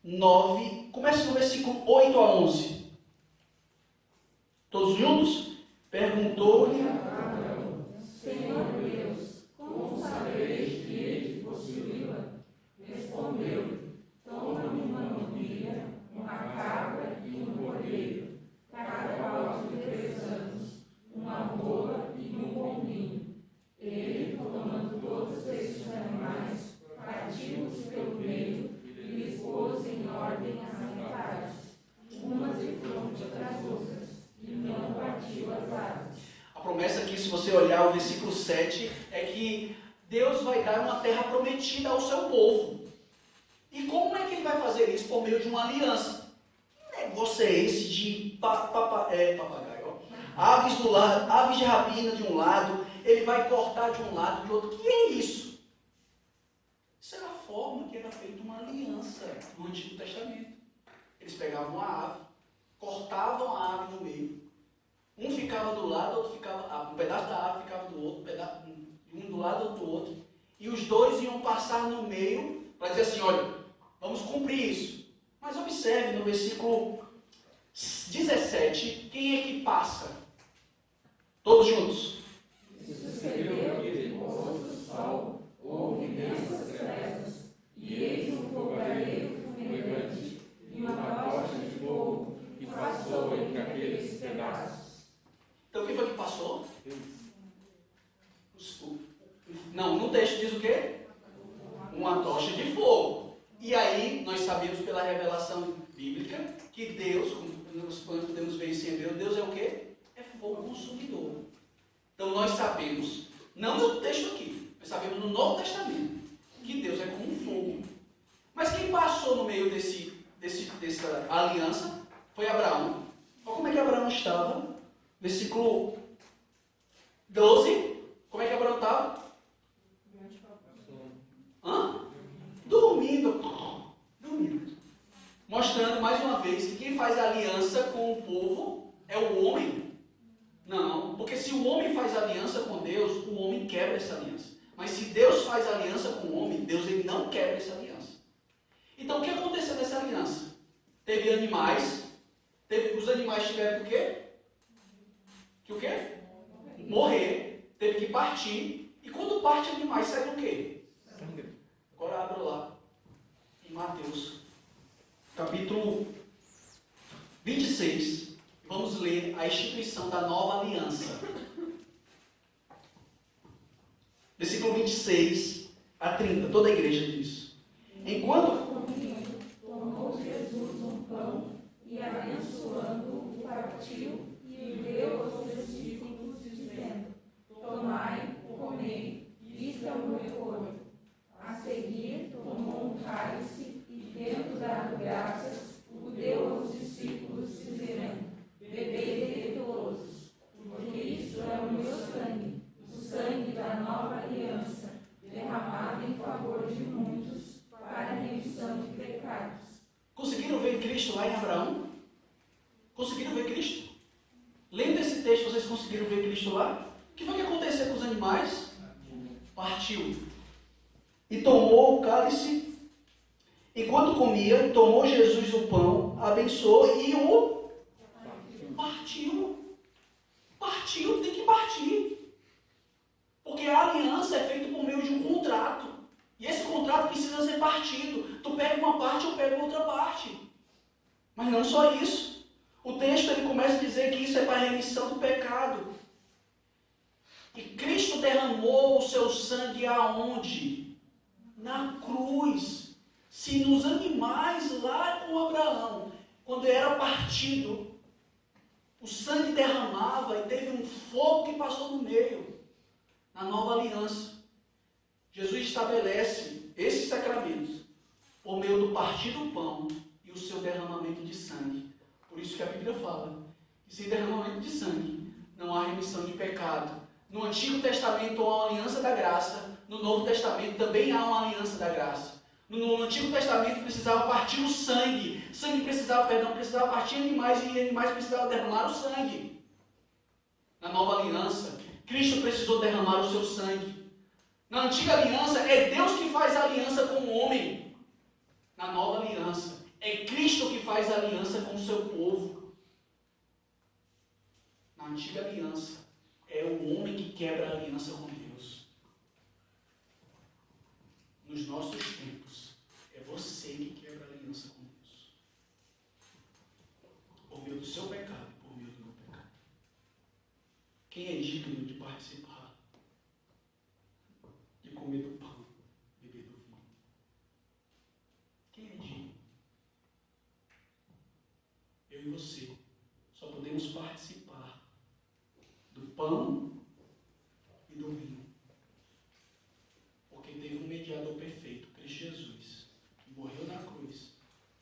9, começa no versículo 8 a 11. Todos juntos? Perguntou-lhe Abraão: Senhor Deus, como sabereis que hei de possuí-la? Respondeu-lhe: Toma-me uma novilha, uma cabra e um cordeiro, cada qual de 3 anos, uma rola e um pombinho. Ele, tomando todos estes animais, partiu-os pelo meio e lhes pôs em ordem as metades, umas de fronte das outras, e não partiu as aves. a promessa aqui, se você olhar o versículo 7, é que Deus vai dar uma terra prometida ao seu povo. E como é que ele vai fazer isso? Por meio de uma aliança. Que negócio é esse de papagaio? Ó. Aves do lado, aves de rapina de um lado, ele vai cortar de um lado, de outro. O que é isso? Isso era a forma que era feita uma aliança no Antigo Testamento. Eles pegavam a ave, cortavam a ave no meio. Um ficava do lado, outro ficava, um pedaço da ave ficava do outro, um do lado, outro do outro. E os dois iam passar no meio para dizer assim, olha, vamos cumprir isso. Mas observe no versículo 17, quem é que passa? Todos juntos. E sucedeu que, posto o sol, houve densas trevas, e eis um fogareiro fumegante, e uma tocha de fogo, que passou entre aqueles pedaços. Então, o que foi que passou? Não, no texto diz o quê? Uma tocha de fogo. E aí, nós sabemos pela revelação bíblica que Deus, como nós podemos ver isso em hebreu, Deus é o quê? É fogo consumidor. Então, nós sabemos, não no texto aqui, nós sabemos no Novo Testamento, que Deus é como um fogo. Mas quem passou no meio dessa aliança foi Abraão. Olha como é que Abraão estava. Versículo 12. Como é que Abraão estava? Dormindo. Mostrando mais uma vez que quem faz aliança com o povo é o homem. Não, porque se o homem faz aliança com Deus, o homem quebra essa aliança. Mas se Deus faz aliança com o homem, Deus ele não quebra essa aliança. Então o que aconteceu nessa aliança? Teve animais, os animais tiveram o quê? Que o quê? Morrer, teve que partir, e quando parte animais sai do quê? Agora abra lá, em Mateus, capítulo 26, vamos ler a instituição da nova aliança. Versículo 26 a 30, toda a igreja diz. Enquanto tomou Jesus um pão e abençoando-o, partiu e deu aos seus discípulos, dizendo: Tomai, comei, isto é o meu corpo. A seguir, tomou um cálice e, tendo dado graças, o deu aos discípulos, dizendo: Bebei dele todos, porque isso é o meu sangue, o sangue da nova aliança, derramado em favor de muitos, para a remissão de pecados. conseguiram ver Cristo lá em Abraão? Conseguiram ver Cristo? Lendo esse texto, vocês conseguiram ver Cristo lá? O que foi que aconteceu com os animais? Partiu. E tomou o cálice. Enquanto comia, tomou Jesus o pão, abençoou e o partiu. Partiu, tem que partir. Porque a aliança é feita por meio de um contrato. E esse contrato precisa ser partido. Tu pega uma parte, eu pego outra parte. Mas não só isso. O texto ele começa a dizer que isso é para a remissão do pecado. E Cristo derramou o seu sangue aonde? Na cruz. Se nos animais lá com Abraão, quando era partido, o sangue derramava e teve um fogo que passou no meio. aliança. Jesus estabelece esses sacramentos por meio do partir do pão e o seu derramamento de sangue. Por isso que a Bíblia fala que sem derramamento de sangue não há remissão de pecado. No Antigo Testamento há uma aliança da graça, no Novo Testamento também há uma aliança da graça. No Antigo Testamento precisava partir o sangue, precisava partir animais e animais precisavam derramar o sangue. Na Nova Aliança, Cristo precisou derramar o seu sangue. Na Antiga Aliança, é Deus que faz a aliança com o homem. Na Nova Aliança, é Cristo que faz a aliança com o seu povo. Na Antiga Aliança, é o homem que quebra a aliança com Deus. Nos nossos tempos, é você que quebra a aliança com Deus. Por meio do seu pecado e por meio do meu pecado. Quem é digno de participar, de comer do pão, beber do vinho? Quem é digno? Eu e você só podemos participar do pão e do vinho, porque teve um mediador perfeito, Cristo Jesus, que morreu na cruz,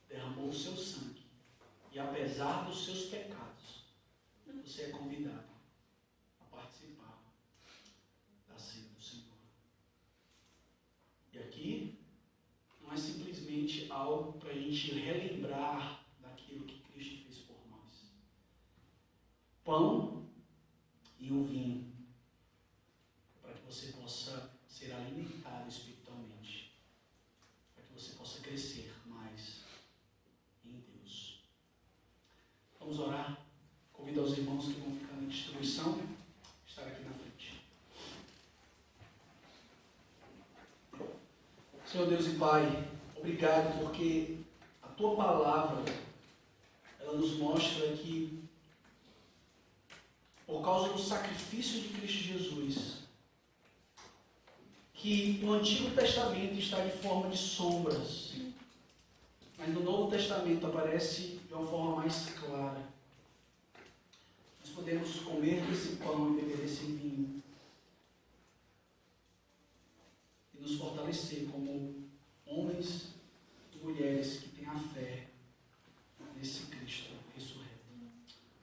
derramou o seu sangue, e apesar dos seus pecados, você é convidado a participar da ceia do Senhor. E aqui não é simplesmente algo para a gente relembrar daquilo que Cristo fez por nós. Pão e o vinho, para que você possa ser alimentado espiritualmente, para que você possa crescer mais em Deus. Vamos orar. Convido aos irmãos que vão ficar na distribuição, estar aqui na frente. Senhor Deus e Pai, obrigado porque a Tua palavra, ela nos mostra que por causa do sacrifício de Cristo Jesus, que o Antigo Testamento está de forma de sombras, mas no Novo Testamento aparece de uma forma mais clara. Nós podemos comer desse pão e beber desse vinho e nos fortalecer como homens e mulheres que têm a fé nesse Cristo ressurreto.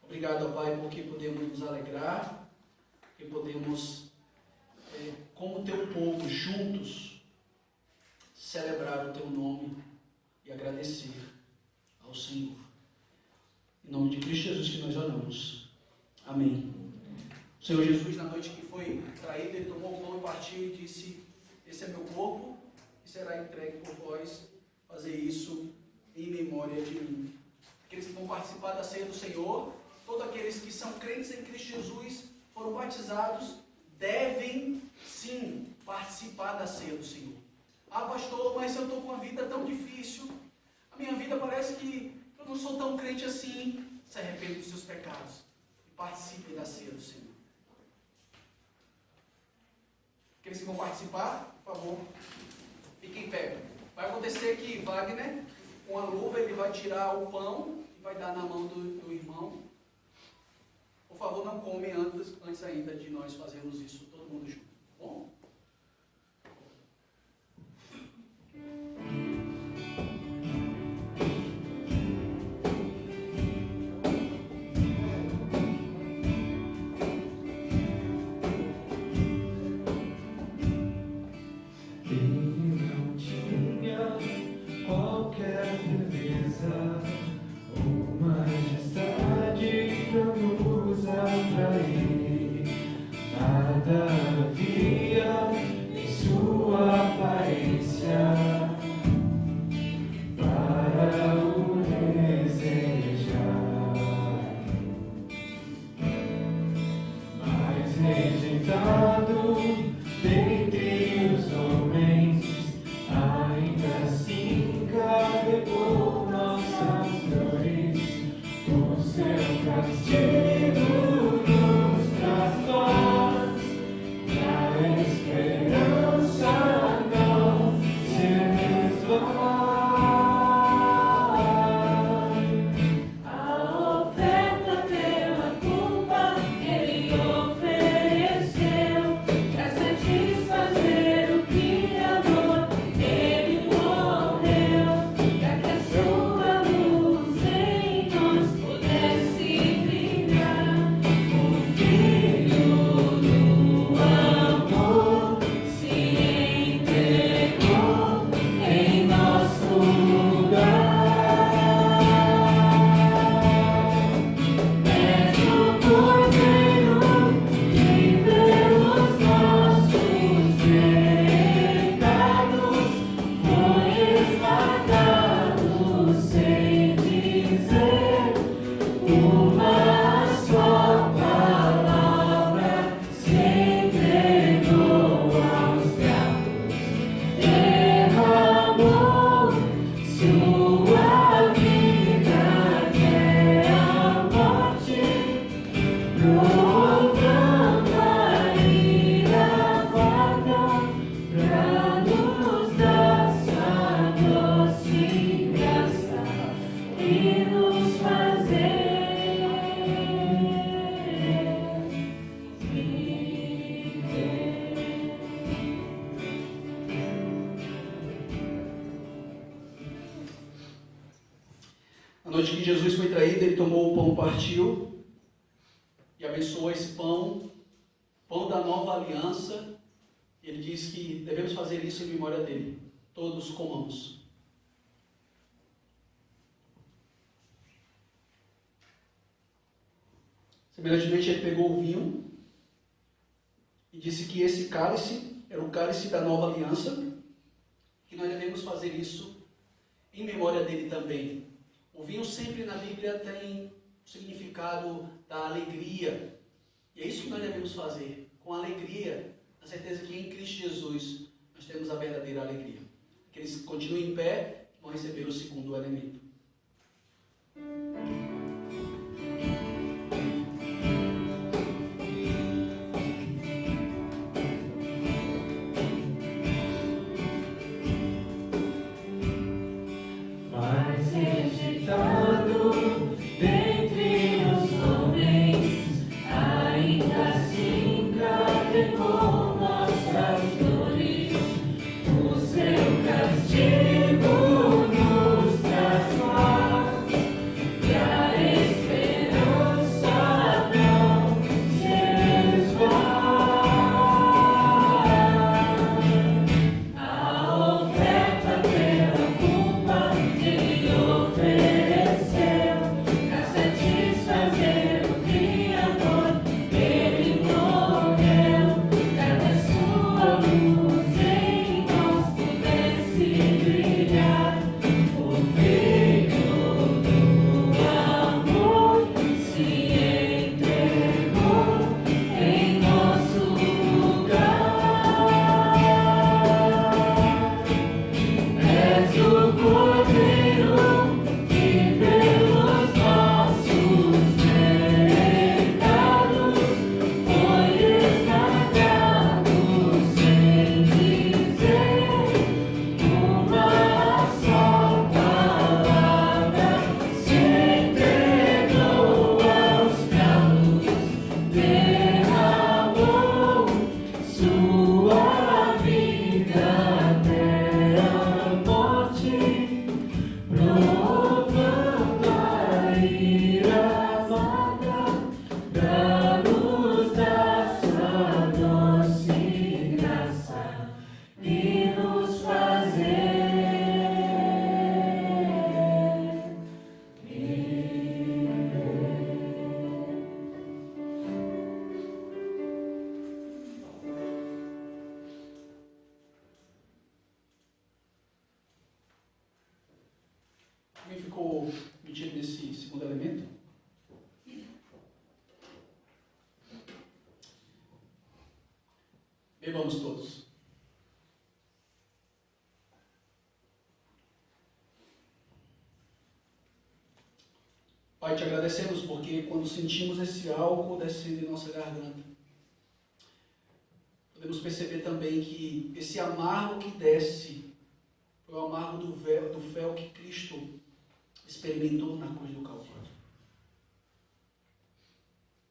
Obrigado, Pai, porque podemos nos alegrar, porque podemos, como Teu povo, juntos, celebrar o Teu nome e agradecer ao Senhor. Em nome de Cristo Jesus que nós oramos. Amém. O Senhor Jesus, na noite que foi traído, Ele tomou o pão e partiu e disse: esse é meu corpo, que será entregue por vós, fazer isso em memória de mim. Aqueles que vão participar da ceia do Senhor, todos aqueles que são crentes em Cristo Jesus, foram batizados, devem sim participar da ceia do Senhor. Ah, pastor, mas eu estou com uma vida tão difícil, a minha vida parece que eu não sou tão crente assim. Se arrepende dos seus pecados e participe da ceia do Senhor. Aqueles que vão participar, por favor, fiquem em pé. Vai acontecer que Wagner, com a luva, ele vai tirar o pão e vai dar na mão do irmão. Por favor, não come antes ainda de nós fazermos isso, todo mundo junto, tá bom? Nada noite que Jesus foi traído, ele tomou o pão, partiu e abençoou esse pão, pão da nova aliança. Ele diz que devemos fazer isso em memória dele. Todos comamos. Semelhantemente, ele pegou o vinho e disse que esse cálice era o cálice da nova aliança, que nós devemos fazer isso em memória dele também. O vinho sempre na Bíblia tem o significado da alegria. E é isso que nós devemos fazer, com alegria, na certeza que em Cristo Jesus nós temos a verdadeira alegria. Que eles continuem em pé e vão receber o segundo elemento. Quem ficou metido nesse segundo elemento? Bebamos todos. Pai, te agradecemos porque quando sentimos esse álcool descendo em nossa garganta, podemos perceber também que esse amargo que desce foi o amargo do fel que Cristo experimentou na cruz do Calvário.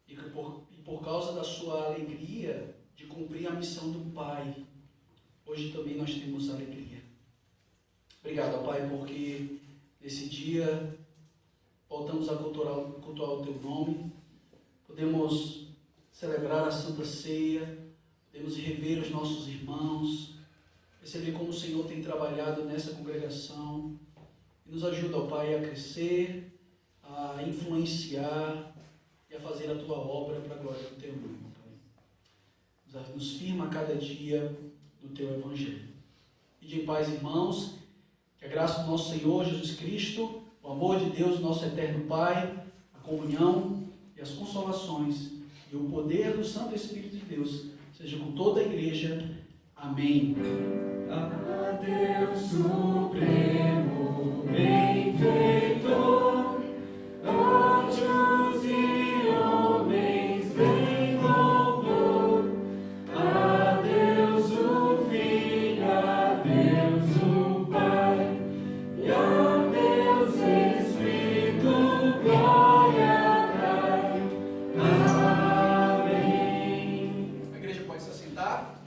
E por causa da sua alegria de cumprir a missão do Pai, hoje também nós temos alegria. Obrigado, Pai, porque nesse dia voltamos a cultuar o Teu nome, podemos celebrar a Santa Ceia, podemos rever os nossos irmãos, perceber como o Senhor tem trabalhado nessa congregação, e nos ajuda, ó Pai, a crescer, a influenciar e a fazer a Tua obra para a glória do Teu nome, Pai. Nos firma a cada dia no Teu Evangelho. Pede em paz, irmãos, que a graça do nosso Senhor Jesus Cristo, o amor de Deus, nosso eterno Pai, a comunhão e as consolações e o poder do Santo Espírito de Deus seja com toda a igreja. Amém. A Deus Supremo, bem feito.